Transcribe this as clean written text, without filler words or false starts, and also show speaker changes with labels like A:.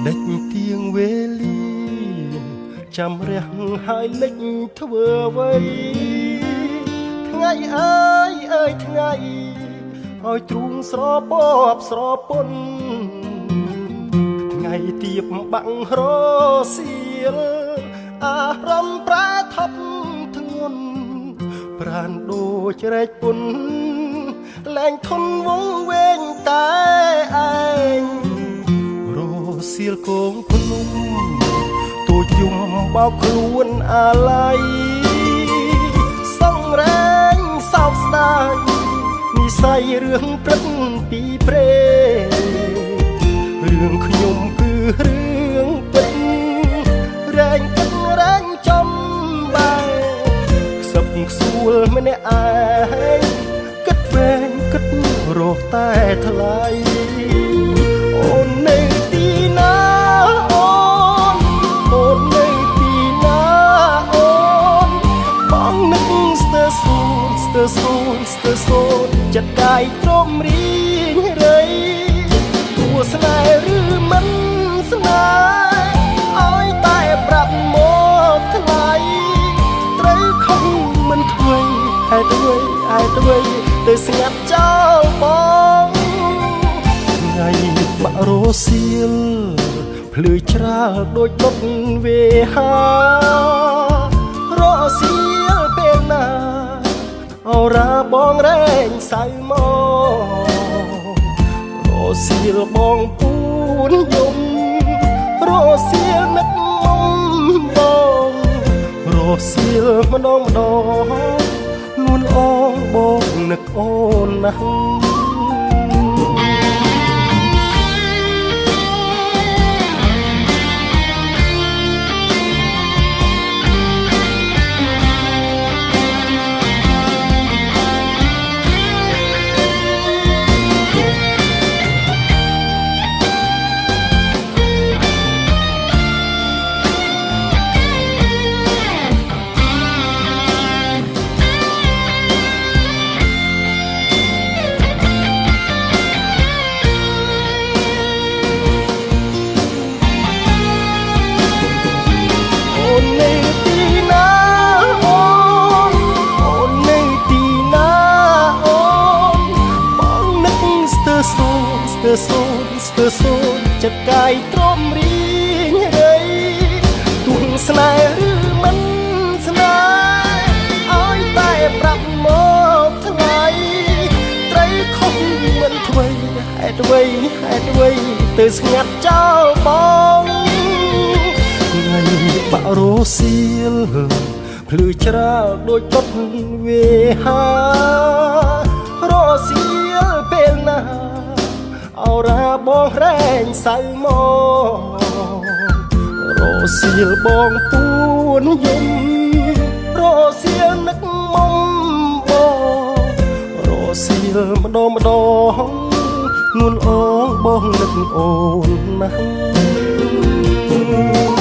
A: ដេចទៀងវេលាចាំរះហើយលិចធ្វើអ្វីថ្ងៃអើយអើយថ្ងៃឲ្យទ្រូងស្រពបស្រពន់ថ្ងៃទៀបបាំងរសៀលអារម្មណ៍ប្រែថប់ធ្ងន់ប្រានដូចរែកពុនលែងធន់វងវែងតែឯងរសៀលគងភ្នំទូចយំបោកខ្លួនអាឡ័យសងរែងសោកស្ដាយនិស័យរឿងព្រឹកពីព្រេរឿងខ្ញុំគឺរឿងពេញរែងគិតរែងចំបែខ្សឹបខ្សួលម្នាក់ឯងគិតវែងគិតរកតែថ្លៃអូននៅទីណាអូននៅទីណាអូនបងនឹកស្ទើសូនចិត្តកាយទ្រមរីងរៃគួស្នេហ៍ឬមិនស្នេហ៍ឲ្យតែប្រាប់មកថ្លៃត្រូវខំមិនធ្វើហេតុអ្វីទៅស្ងាត់ចោលបងថ្ងៃបាក់រសៀលភ្លឺច្រាលដូចដុតវេហារសៀលពេលណាអរាបងរែងសៅមករសៀលបងពូនយំរសៀលនឹកមុំបងរសៀលម្ដងលួនអងបងនឹកអូនណាស់ស្ទើសូនចិត្តកាយទ្រមរីងរៃទួងស្នេហ៍ឬមិនស្នេហ៍ឲ្យតែប្រាប់មកថ្លៃត្រូវខំមិនធ្វើហេតុអ្វីទៅស្ងាត់ចោលបងថ្ងៃបាក់រសៀលភ្លឺច្រាលដូចដុតវេហារសៀលពេលណាអរាបងរែងសៅមករសៀលបងពួនយំរសៀលនឹកមុំបងរសៀលម្ដងនួនអងបងនឹកអូនណាស់